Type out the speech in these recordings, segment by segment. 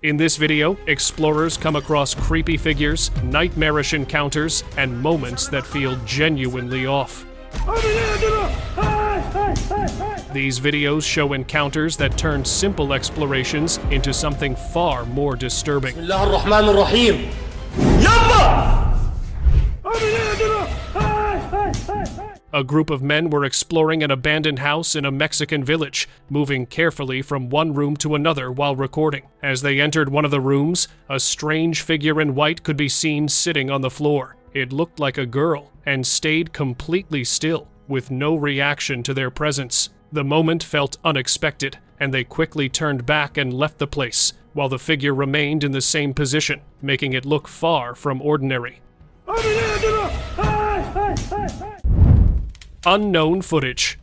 In this video, explorers come across creepy figures, nightmarish encounters, and moments that feel genuinely off. These videos show encounters that turn simple explorations into something far more disturbing. A group of men were exploring an abandoned house in a Mexican village, moving carefully from one room to another while recording. As they entered one of the rooms, a strange figure in white could be seen sitting on the floor. It looked like a girl and stayed completely still, with no reaction to their presence. The moment felt unexpected, and they quickly turned back and left the place, while the figure remained in the same position, making it look far from ordinary. Unknown footage.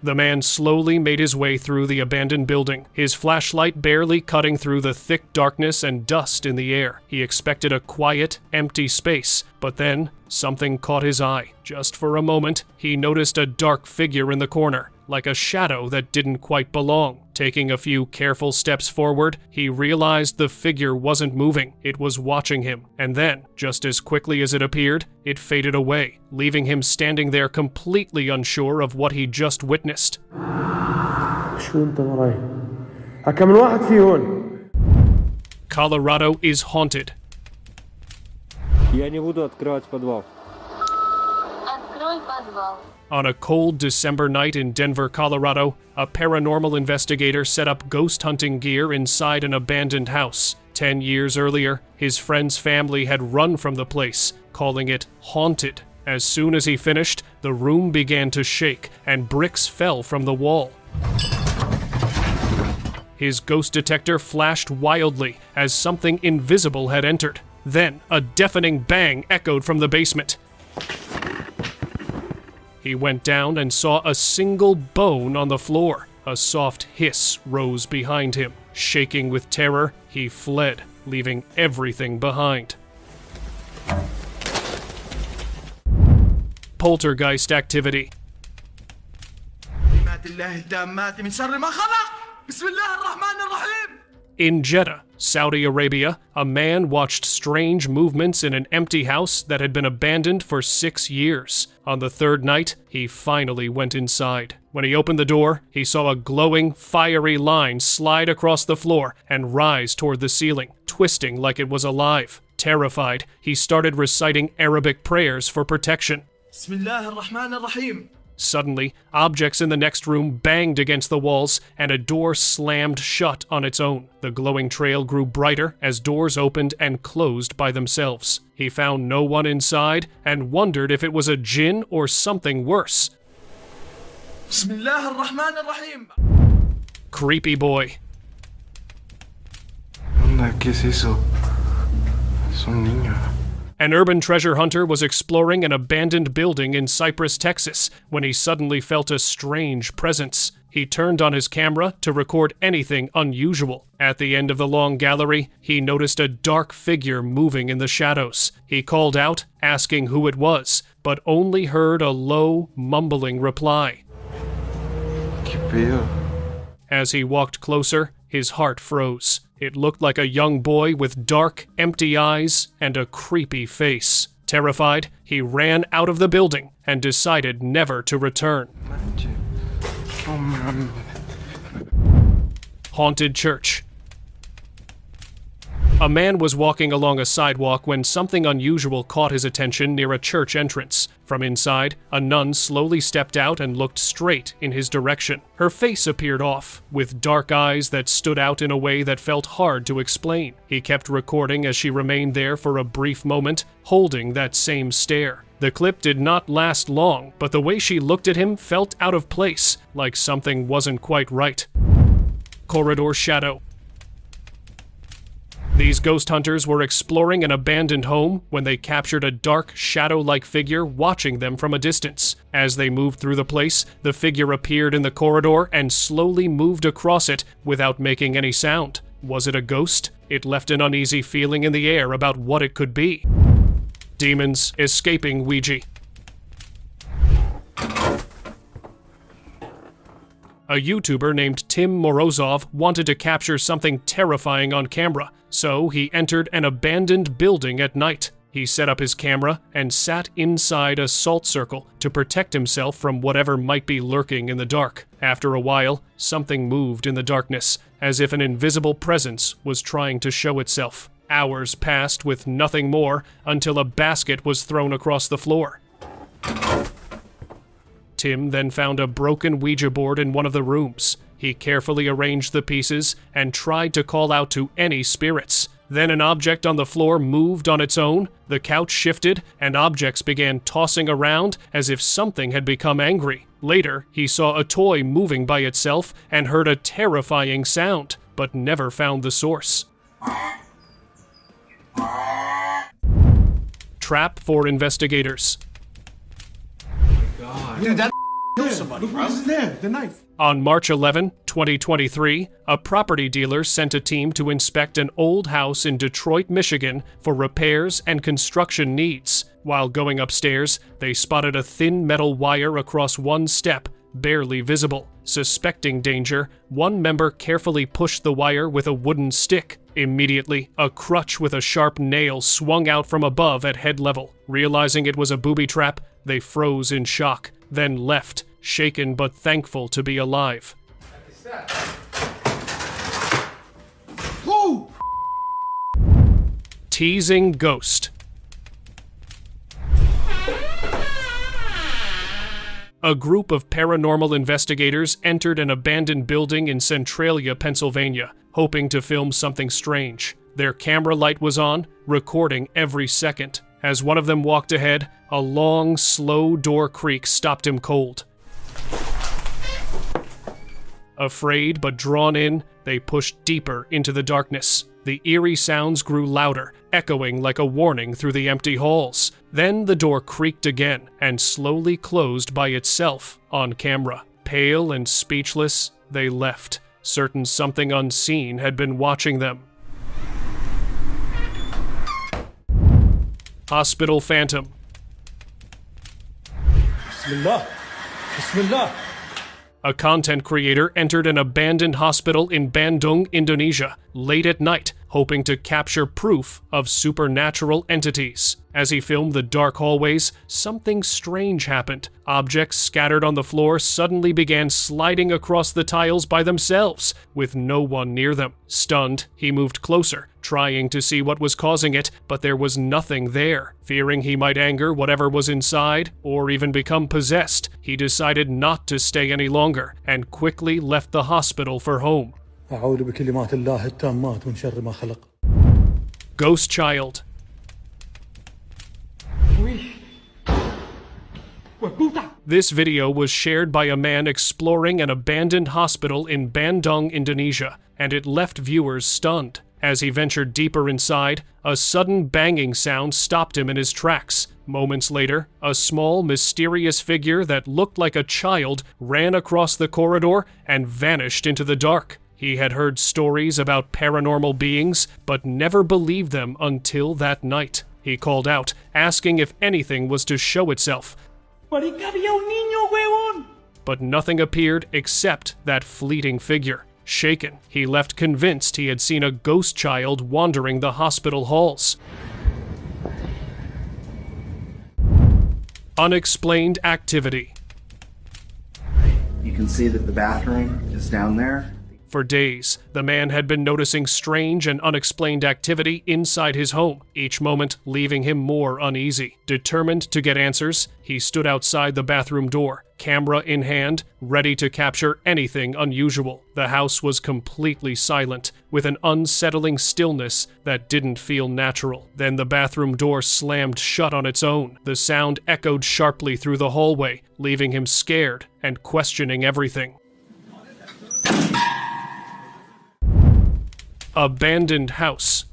The man slowly made his way through the abandoned building, his flashlight barely cutting through the thick darkness and dust in the air. He expected a quiet, empty space, but then something caught his eye. Just for a moment, he noticed a dark figure in the corner, like a shadow that didn't quite belong. Taking a few careful steps forward, he realized the figure wasn't moving. It was watching him, and then, just as quickly as it appeared, it faded away, leaving him standing there completely unsure of what he just witnessed. Colorado is haunted. On a cold December night in Denver, Colorado, a paranormal investigator set up ghost hunting gear inside an abandoned house. 10 years earlier, his friend's family had run from the place, calling it haunted. As soon as he finished, the room began to shake, and bricks fell from the wall. His ghost detector flashed wildly as something invisible had entered. Then, a deafening bang echoed from the basement. He went down and saw a single bone on the floor. A soft hiss rose behind him. Shaking with terror, he fled, leaving everything behind. Poltergeist activity. In Jeddah, Saudi Arabia, a man watched strange movements in an empty house that had been abandoned for 6 years. On the third night, he finally went inside. When he opened the door, he saw a glowing, fiery line slide across the floor and rise toward the ceiling, twisting like it was alive. Terrified, he started reciting Arabic prayers for protection. Suddenly, objects in the next room banged against the walls, and a door slammed shut on its own. The glowing trail grew brighter as doors opened and closed by themselves. He found no one inside and wondered if it was a jinn or something worse. Creepy boy. ¿Qué es eso? Es un niño. An urban treasure hunter was exploring an abandoned building in Cypress, Texas, when he suddenly felt a strange presence. He turned on his camera to record anything unusual. At the end of the long gallery, he noticed a dark figure moving in the shadows. He called out, asking who it was, but only heard a low, mumbling reply. ¿Qué pedo? As he walked closer, his heart froze. It looked like a young boy with dark, empty eyes and a creepy face. Terrified, he ran out of the building and decided never to return. Haunted church. A man was walking along a sidewalk when something unusual caught his attention near a church entrance. From inside, a nun slowly stepped out and looked straight in his direction. Her face appeared off, with dark eyes that stood out in a way that felt hard to explain. He kept recording as she remained there for a brief moment, holding that same stare. The clip did not last long, but the way she looked at him felt out of place, like something wasn't quite right. Corridor shadow. These ghost hunters were exploring an abandoned home when they captured a dark, shadow-like figure watching them from a distance. As they moved through the place, the figure appeared in the corridor and slowly moved across it without making any sound. Was it a ghost? It left an uneasy feeling in the air about what it could be. Demons escaping ouija. A YouTuber named Tim Morozov wanted to capture something terrifying on camera, so he entered an abandoned building at night. He set up his camera and sat inside a salt circle to protect himself from whatever might be lurking in the dark. After a while, something moved in the darkness, as if an invisible presence was trying to show itself. Hours passed with nothing more until a basket was thrown across the floor. Tim then found a broken Ouija board in one of the rooms. He carefully arranged the pieces and tried to call out to any spirits. Then an object on the floor moved on its own, the couch shifted, and objects began tossing around as if something had become angry. Later, he saw a toy moving by itself and heard a terrifying sound, but never found the source. Trap for investigators. Dude, that killed somebody, bro. What's there? The knife. On March 11, 2023, a property dealer sent a team to inspect an old house in Detroit, Michigan for repairs and construction needs. While going upstairs, they spotted a thin metal wire across one step, barely visible. Suspecting danger, one member carefully pushed the wire with a wooden stick. Immediately, a crutch with a sharp nail swung out from above at head level. Realizing it was a booby trap, they froze in shock, then left, shaken but thankful to be alive. Whoa! Teasing ghost. A group of paranormal investigators entered an abandoned building in Centralia, Pennsylvania, hoping to film something strange. Their camera light was on, recording every second. As one of them walked ahead, a long, slow door creak stopped him cold. Afraid but drawn in, they pushed deeper into the darkness. The eerie sounds grew louder, echoing like a warning through the empty halls. Then the door creaked again and slowly closed by itself on camera. Pale and speechless, they left, certain something unseen had been watching them. Hospital Phantom. Bismillah. Bismillah. A content creator entered an abandoned hospital in Bandung, Indonesia, late at night, hoping to capture proof of supernatural entities. As he filmed the dark hallways, something strange happened. Objects scattered on the floor suddenly began sliding across the tiles by themselves, with no one near them. Stunned, he moved closer, trying to see what was causing it, but there was nothing there. Fearing he might anger whatever was inside, or even become possessed, he decided not to stay any longer, and quickly left the hospital for home. Ghost Child. This video was shared by a man exploring an abandoned hospital in Bandung, Indonesia, and it left viewers stunned. As he ventured deeper inside, a sudden banging sound stopped him in his tracks. Moments later, a small, mysterious figure that looked like a child ran across the corridor and vanished into the dark. He had heard stories about paranormal beings, but never believed them until that night. He called out, asking if anything was to show itself. But nothing appeared except that fleeting figure. Shaken, he left convinced he had seen a ghost child wandering the hospital halls. Unexplained activity. You can see that the bathroom is down there. For days, the man had been noticing strange and unexplained activity inside his home, each moment leaving him more uneasy. Determined to get answers, he stood outside the bathroom door, camera in hand, ready to capture anything unusual. The house was completely silent, with an unsettling stillness that didn't feel natural. Then the bathroom door slammed shut on its own. The sound echoed sharply through the hallway, leaving him scared and questioning everything. Abandoned house.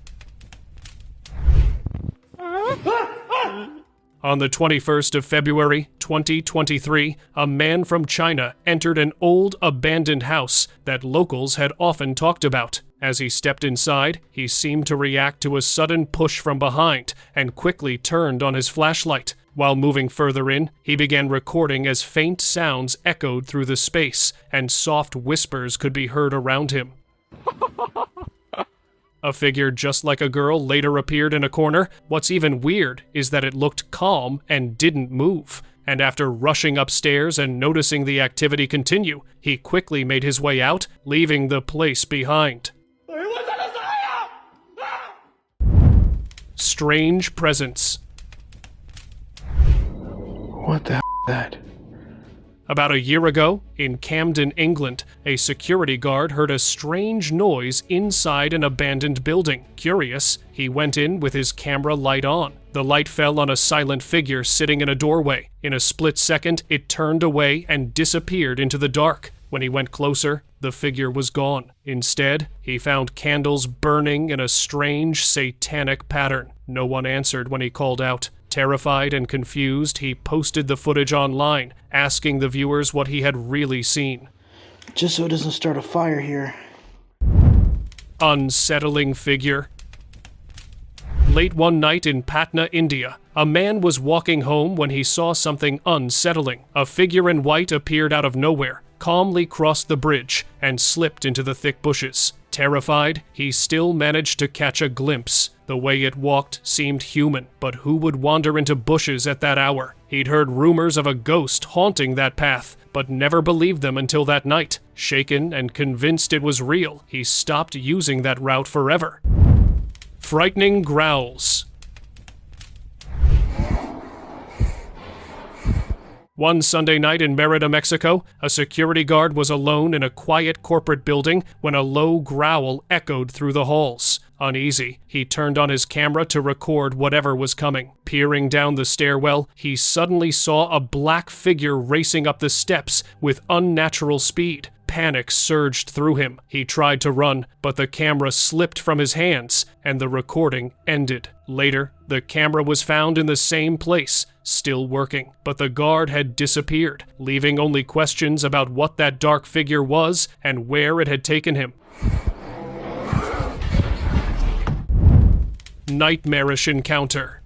On the 21st of February, 2023, a man from China entered an old abandoned house that locals had often talked about. As he stepped inside, he seemed to react to a sudden push from behind and quickly turned on his flashlight. While moving further in, he began recording as faint sounds echoed through the space, and soft whispers could be heard around him. A figure just like a girl later appeared in a corner. What's even weird is that it looked calm and didn't move. And after rushing upstairs and noticing the activity continue, he quickly made his way out, leaving the place behind. Strange presence. What the hell is that? About a year ago, in Camden, England, a security guard heard a strange noise inside an abandoned building. Curious, he went in with his camera light on. The light fell on a silent figure sitting in a doorway. In a split second, it turned away and disappeared into the dark. When he went closer, the figure was gone. Instead, he found candles burning in a strange, satanic pattern. No one answered when he called out. Terrified and confused, he posted the footage online, asking the viewers what he had really seen. Just so it doesn't start a fire here. Unsettling figure. Late one night in Patna, India, a man was walking home when he saw something unsettling. A figure in white appeared out of nowhere, calmly crossed the bridge, and slipped into the thick bushes. Terrified, he still managed to catch a glimpse. The way it walked seemed human, but who would wander into bushes at that hour? He'd heard rumors of a ghost haunting that path, but never believed them until that night. Shaken and convinced it was real, he stopped using that route forever. Frightening growls. One Sunday night in Merida, Mexico, a security guard was alone in a quiet corporate building when a low growl echoed through the halls. Uneasy, he turned on his camera to record whatever was coming. Peering down the stairwell, he suddenly saw a black figure racing up the steps with unnatural speed. Panic surged through him. He tried to run, but the camera slipped from his hands, and the recording ended. Later, the camera was found in the same place, still working, but the guard had disappeared, leaving only questions about what that dark figure was and where it had taken him. Nightmarish encounter.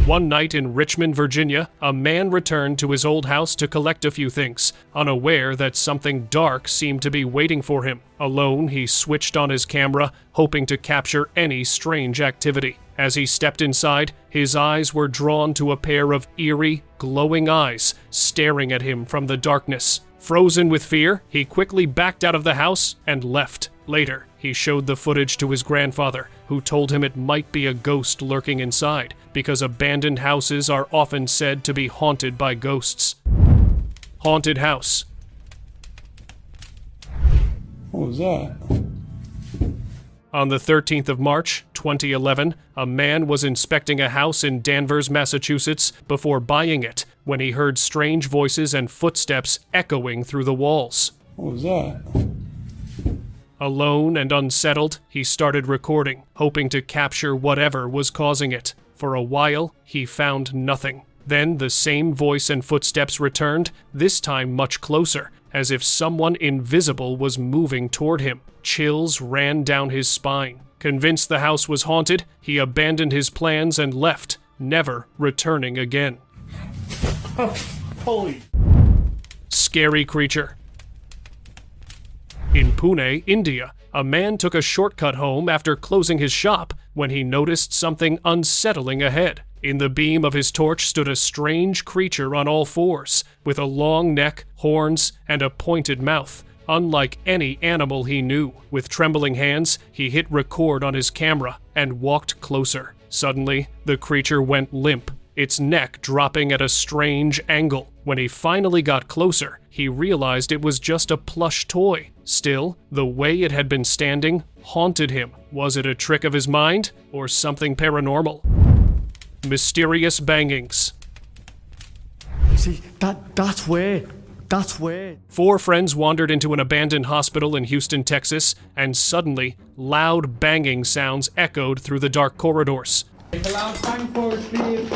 One night in Richmond, Virginia, a man returned to his old house to collect a few things, unaware that something dark seemed to be waiting for him. Alone, he switched on his camera, hoping to capture any strange activity. As he stepped inside, his eyes were drawn to a pair of eerie, glowing eyes staring at him from the darkness. Frozen with fear, he quickly backed out of the house and left. Later, he showed the footage to his grandfather, who told him it might be a ghost lurking inside, because abandoned houses are often said to be haunted by ghosts. Haunted house. What was that? On the 13th of March, 2011, a man was inspecting a house in Danvers, Massachusetts, before buying it, when he heard strange voices and footsteps echoing through the walls. What was that? Alone and unsettled, he started recording, hoping to capture whatever was causing it. For a while, he found nothing. Then the same voice and footsteps returned, this time much closer, as if someone invisible was moving toward him. Chills ran down his spine. Convinced the house was haunted, he abandoned his plans and left, never returning again. Holy. Scary creature. In Pune, India, a man took a shortcut home after closing his shop when he noticed something unsettling ahead. In the beam of his torch stood a strange creature on all fours, with a long neck, horns, and a pointed mouth, unlike any animal he knew. With trembling hands, he hit record on his camera and walked closer. Suddenly, the creature went limp, its neck dropping at a strange angle. When he finally got closer, he realized it was just a plush toy. Still, the way it had been standing haunted him. Was it a trick of his mind or something paranormal? Mysterious bangings. See, that's weird. That's weird. 4 friends wandered into an abandoned hospital in Houston, Texas, and suddenly, loud banging sounds echoed through the dark corridors. Make a loud bang for us, please.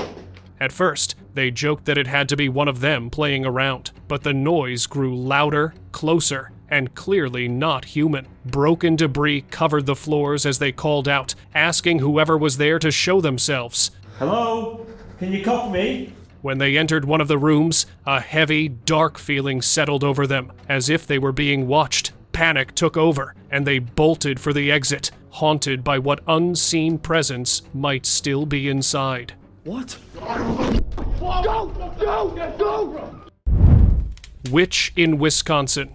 At first, they joked that it had to be one of them playing around, but the noise grew louder, closer, and clearly not human. Broken debris covered the floors as they called out, asking whoever was there to show themselves. Hello? Can you copy me? When they entered one of the rooms, a heavy, dark feeling settled over them, as if they were being watched. Panic took over, and they bolted for the exit, haunted by what unseen presence might still be inside. What? Witch in Wisconsin.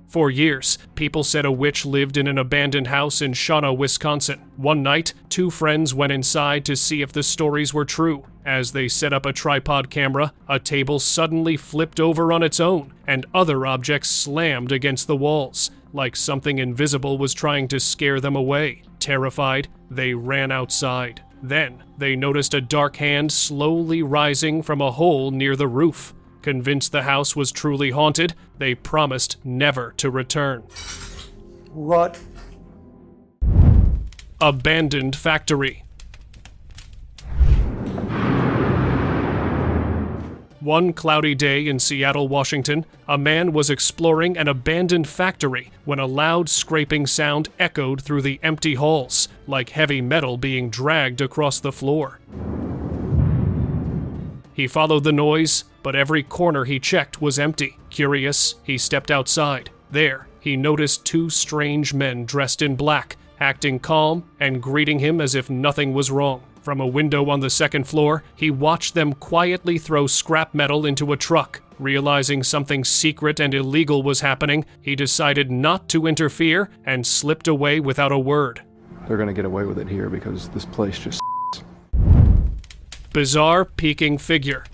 For years, people said a witch lived in an abandoned house in Shadowy, Wisconsin. One night, two friends went inside to see if the stories were true. As they set up a tripod camera, a table suddenly flipped over on its own, and other objects slammed against the walls, like something invisible was trying to scare them away. Terrified, they ran outside. Then, they noticed a dark hand slowly rising from a hole near the roof. Convinced the house was truly haunted, they promised never to return. What? Abandoned factory. One cloudy day in Seattle, Washington, a man was exploring an abandoned factory when a loud scraping sound echoed through the empty halls, like heavy metal being dragged across the floor. He followed the noise, but every corner he checked was empty. Curious, he stepped outside. There, he noticed two strange men dressed in black, acting calm and greeting him as if nothing was wrong. From a window on the second floor, he watched them quietly throw scrap metal into a truck. Realizing something secret and illegal was happening, he decided not to interfere and slipped away without a word. They're gonna get away with it here because this place just Bizarre peeking figure.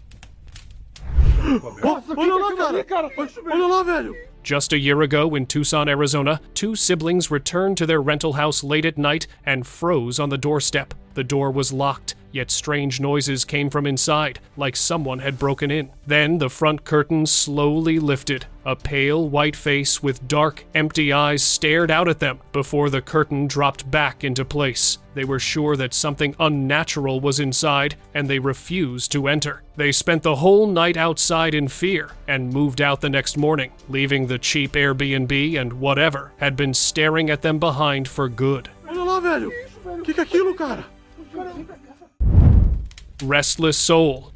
Just a year ago in Tucson, Arizona, two siblings returned to their rental house late at night and froze on the doorstep. The door was locked, yet strange noises came from inside, like someone had broken in. Then the front curtain slowly lifted. A pale white face with dark, empty eyes stared out at them before the curtain dropped back into place. They were sure that something unnatural was inside, and they refused to enter. They spent the whole night outside in fear and moved out the next morning, leaving the cheap Airbnb and whatever had been staring at them behind for good. Restless soul.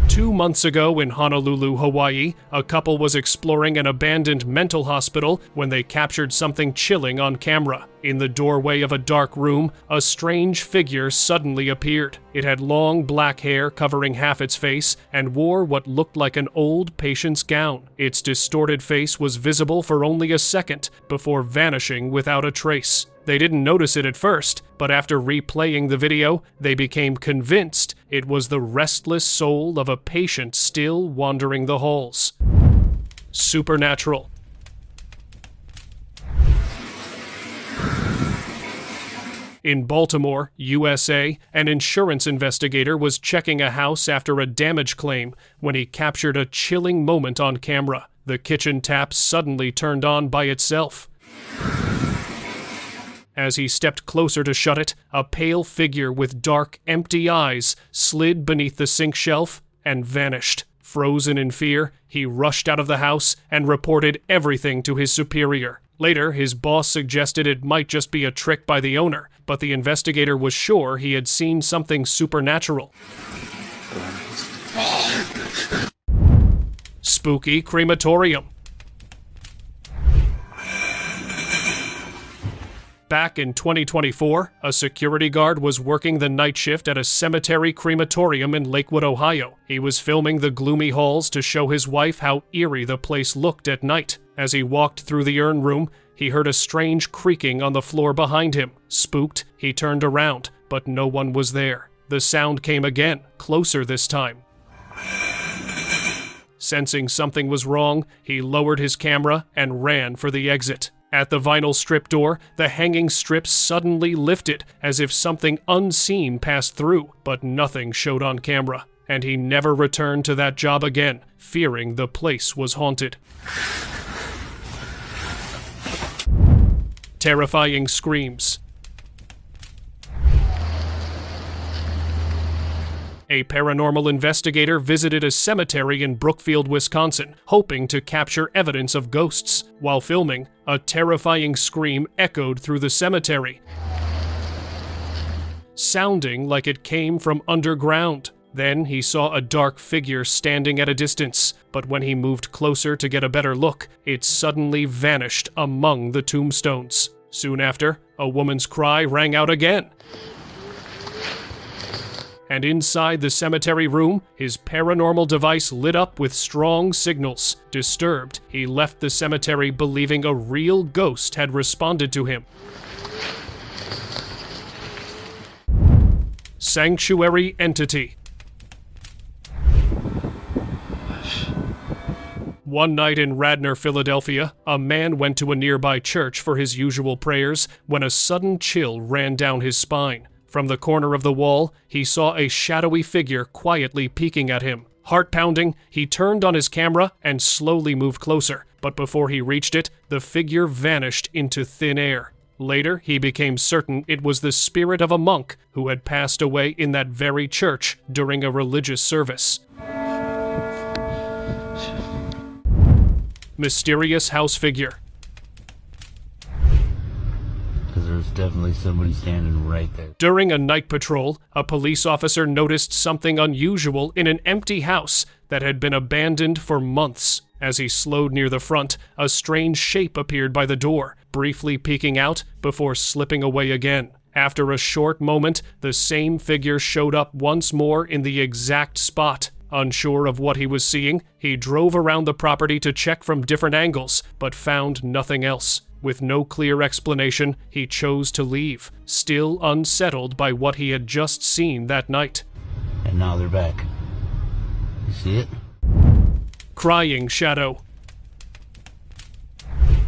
2 months ago in Honolulu, Hawaii, a couple was exploring an abandoned mental hospital when they captured something chilling on camera. In the doorway of a dark room, a strange figure suddenly appeared. It had long black hair covering half its face and wore what looked like an old patient's gown. Its distorted face was visible for only a second before vanishing without a trace. They didn't notice it at first, but after replaying the video, they became convinced it was the restless soul of a patient still wandering the halls. Supernatural. In Baltimore, USA, an insurance investigator was checking a house after a damage claim when he captured a chilling moment on camera. The kitchen tap suddenly turned on by itself. As he stepped closer to shut it, a pale figure with dark, empty eyes slid beneath the sink shelf and vanished. Frozen in fear, he rushed out of the house and reported everything to his superior. Later, his boss suggested it might just be a trick by the owner, but the investigator was sure he had seen something supernatural. Spooky crematorium. Back in 2024, a security guard was working the night shift at a cemetery crematorium in Lakewood, Ohio. He was filming the gloomy halls to show his wife how eerie the place looked at night. As he walked through the urn room, he heard a strange creaking on the floor behind him. Spooked, he turned around, but no one was there. The sound came again, closer this time. Sensing something was wrong, he lowered his camera and ran for the exit. At the vinyl strip door, the hanging strips suddenly lifted as if something unseen passed through, but nothing showed on camera, and he never returned to that job again, fearing the place was haunted. Terrifying screams. A paranormal investigator visited a cemetery in Brookfield, Wisconsin, hoping to capture evidence of ghosts. While filming, a terrifying scream echoed through the cemetery, sounding like it came from underground. Then he saw a dark figure standing at a distance, but when he moved closer to get a better look, it suddenly vanished among the tombstones. Soon after, a woman's cry rang out again. And inside the cemetery room, his paranormal device lit up with strong signals. Disturbed, he left the cemetery believing a real ghost had responded to him. Sanctuary entity. One night in Radnor, Philadelphia, a man went to a nearby church for his usual prayers when a sudden chill ran down his spine. From the corner of the wall, he saw a shadowy figure quietly peeking at him. Heart pounding, he turned on his camera and slowly moved closer, but before he reached it, the figure vanished into thin air. Later, he became certain it was the spirit of a monk who had passed away in that very church during a religious service. Mysterious house figure. Because there's definitely somebody standing right there. During a night patrol, a police officer noticed something unusual in an empty house that had been abandoned for months. As he slowed near the front, a strange shape appeared by the door, briefly peeking out before slipping away again. After a short moment, the same figure showed up once more in the exact spot. Unsure of what he was seeing, he drove around the property to check from different angles, but found nothing else. With no clear explanation, he chose to leave, still unsettled by what he had just seen that night. And now they're back. You see it? Crying shadow.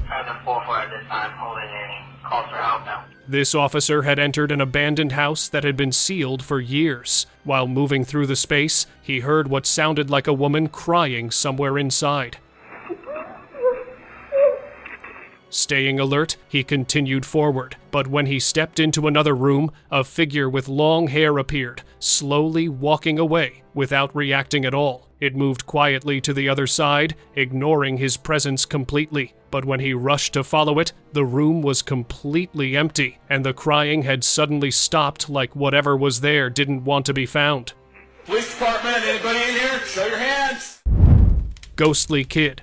Present 4-4 at this time, holding a call for help now. This officer had entered an abandoned house that had been sealed for years. While moving through the space, he heard what sounded like a woman crying somewhere inside. Staying alert, he continued forward, but when he stepped into another room, a figure with long hair appeared, slowly walking away without reacting at all. It moved quietly to the other side, ignoring his presence completely. But when he rushed to follow it, the room was completely empty, and the crying had suddenly stopped like whatever was there didn't want to be found. Police department, anybody in here? Show your hands! Ghostly kid.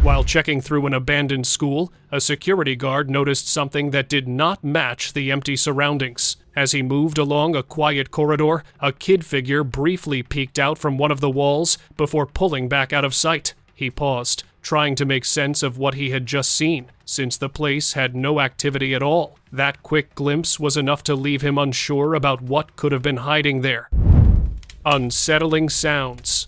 While checking through an abandoned school, a security guard noticed something that did not match the empty surroundings. As he moved along a quiet corridor, a kid figure briefly peeked out from one of the walls before pulling back out of sight. He paused, trying to make sense of what he had just seen, since the place had no activity at all. That quick glimpse was enough to leave him unsure about what could have been hiding there. Unsettling sounds.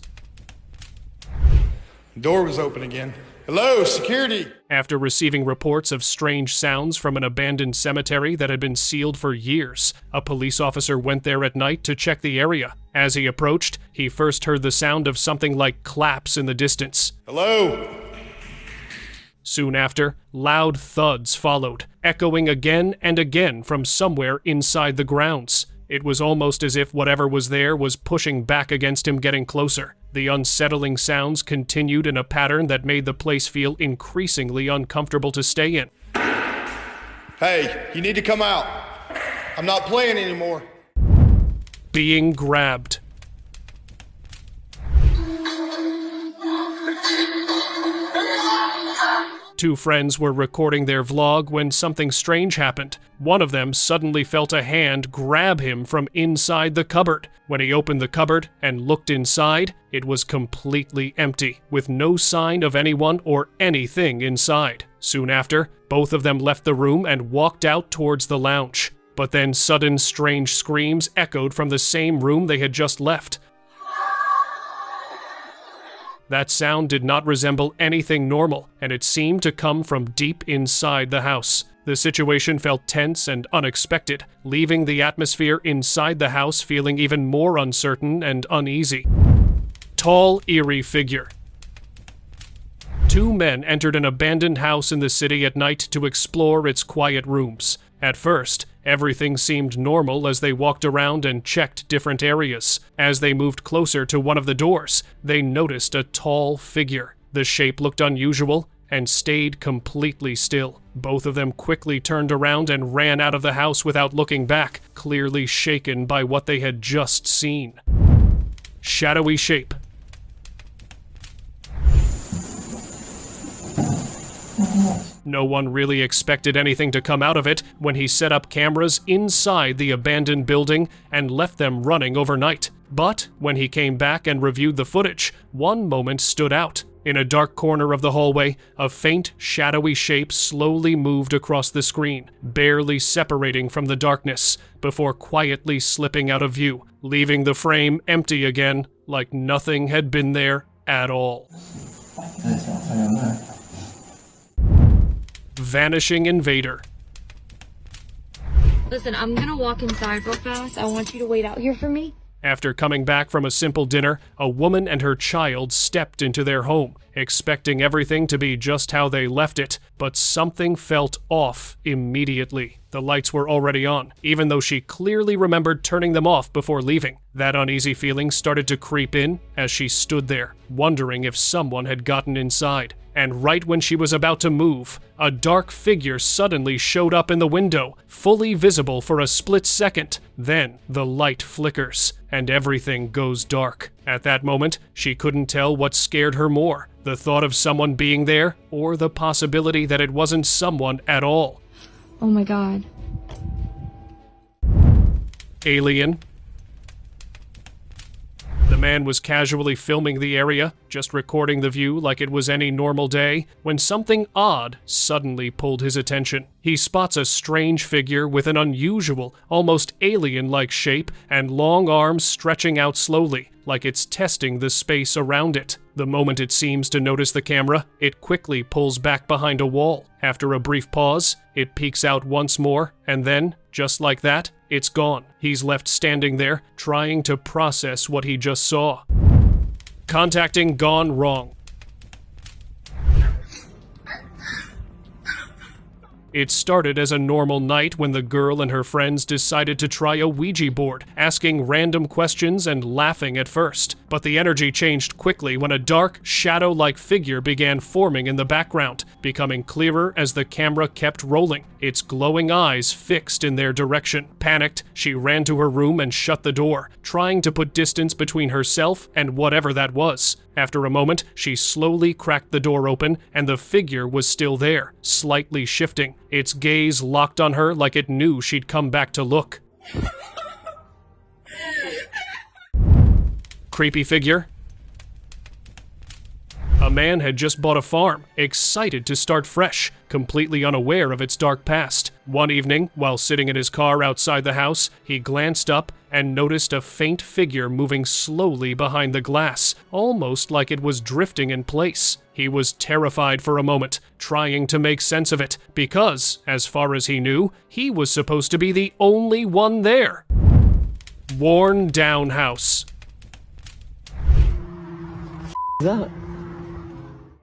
Door was open again. Hello, security! After receiving reports of strange sounds from an abandoned cemetery that had been sealed for years, a police officer went there at night to check the area. As he approached, he first heard the sound of something like claps in the distance. Hello! Soon after, loud thuds followed, echoing again and again from somewhere inside the grounds. It was almost as if whatever was there was pushing back against him getting closer. The unsettling sounds continued in a pattern that made the place feel increasingly uncomfortable to stay in. Hey, you need to come out. I'm not playing anymore. Being grabbed. Two friends were recording their vlog when something strange happened. One of them suddenly felt a hand grab him from inside the cupboard. When he opened the cupboard and looked inside, it was completely empty, with no sign of anyone or anything inside. Soon after, both of them left the room and walked out towards the lounge. But then sudden strange screams echoed from the same room they had just left. That sound did not resemble anything normal, and it seemed to come from deep inside the house. The situation felt tense and unexpected, leaving the atmosphere inside the house feeling even more uncertain and uneasy. Tall, eerie figure. Two men entered an abandoned house in the city at night to explore its quiet rooms. At first, everything seemed normal as they walked around and checked different areas. As they moved closer to one of the doors, they noticed a tall figure. The shape looked unusual and stayed completely still. Both of them quickly turned around and ran out of the house without looking back, clearly shaken by what they had just seen. Shadowy shape. No one really expected anything to come out of it when he set up cameras inside the abandoned building and left them running overnight. But when he came back and reviewed the footage, one moment stood out. In a dark corner of the hallway, a faint, shadowy shape slowly moved across the screen, barely separating from the darkness, before quietly slipping out of view, leaving the frame empty again, like nothing had been there at all. Vanishing invader. Listen, I'm gonna walk inside real fast. I want you to wait out here for me. After coming back from a simple dinner, a woman and her child stepped into their home, expecting everything to be just how they left it, but something felt off immediately. The lights were already on, even though she clearly remembered turning them off before leaving. That uneasy feeling started to creep in as she stood there, wondering if someone had gotten inside. And right when she was about to move, a dark figure suddenly showed up in the window, fully visible for a split second. Then the light flickers, and everything goes dark. At that moment, she couldn't tell what scared her more, the thought of someone being there, or the possibility that it wasn't someone at all. Oh my god. Alien. The man was casually filming the area, just recording the view like it was any normal day, when something odd suddenly pulled his attention. He spots a strange figure with an unusual, almost alien-like shape and long arms stretching out slowly, like it's testing the space around it. The moment it seems to notice the camera, it quickly pulls back behind a wall. After a brief pause, it peeks out once more, and then, just like that, it's gone. He's left standing there, trying to process what he just saw. Contacting gone wrong. It started as a normal night when the girl and her friends decided to try a Ouija board, asking random questions and laughing at first. But the energy changed quickly when a dark, shadow-like figure began forming in the background, becoming clearer as the camera kept rolling, its glowing eyes fixed in their direction. Panicked, she ran to her room and shut the door, trying to put distance between herself and whatever that was. After a moment, she slowly cracked the door open, and the figure was still there, slightly shifting, its gaze locked on her like it knew she'd come back to look. Creepy figure. A man had just bought a farm, excited to start fresh, completely unaware of its dark past. One evening, while sitting in his car outside the house, he glanced up and noticed a faint figure moving slowly behind the glass, almost like it was drifting in place. He was terrified for a moment, trying to make sense of it, because, as far as he knew, he was supposed to be the only one there. Worn down house. That?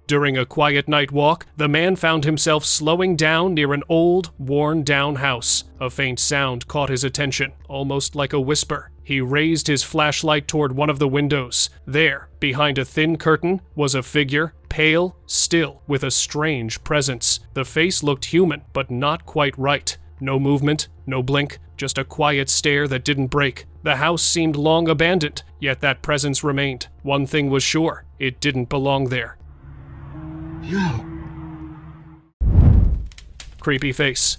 During a quiet night walk, the man found himself slowing down near an old, worn-down house. A faint sound caught his attention, almost like a whisper. He raised his flashlight toward one of the windows. There, behind a thin curtain, was a figure, pale, still, with a strange presence. The face looked human, but not quite right. No movement, no blink, just a quiet stare that didn't break. The house seemed long abandoned, yet that presence remained. One thing was sure, it didn't belong there. Yo. Creepy face.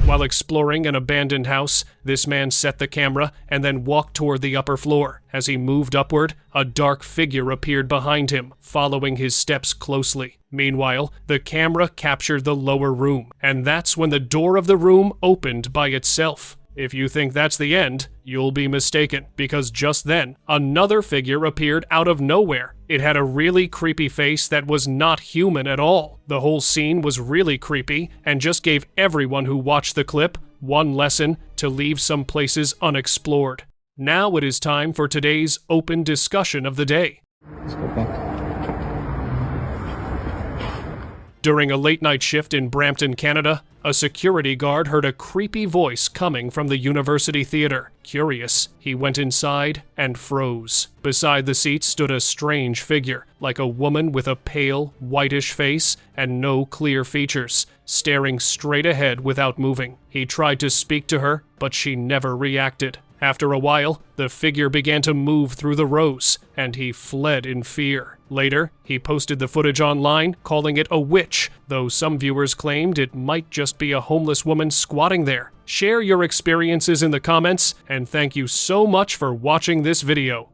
While exploring an abandoned house, this man set the camera and then walked toward the upper floor. As he moved upward, a dark figure appeared behind him, following his steps closely. Meanwhile, the camera captured the lower room, and that's when the door of the room opened by itself. If you think that's the end, you'll be mistaken, because just then, another figure appeared out of nowhere. It had a really creepy face that was not human at all. The whole scene was really creepy, and just gave everyone who watched the clip one lesson: to leave some places unexplored. Now it is time for today's open discussion of the day. Let's go back. During a late-night shift in Brampton, Canada, a security guard heard a creepy voice coming from the University Theater. Curious, he went inside and froze. Beside the seat stood a strange figure, like a woman with a pale, whitish face and no clear features, staring straight ahead without moving. He tried to speak to her, but she never reacted. After a while, the figure began to move through the rows, and he fled in fear. Later, he posted the footage online, calling it a witch, though some viewers claimed it might just be a homeless woman squatting there. Share your experiences in the comments, and thank you so much for watching this video.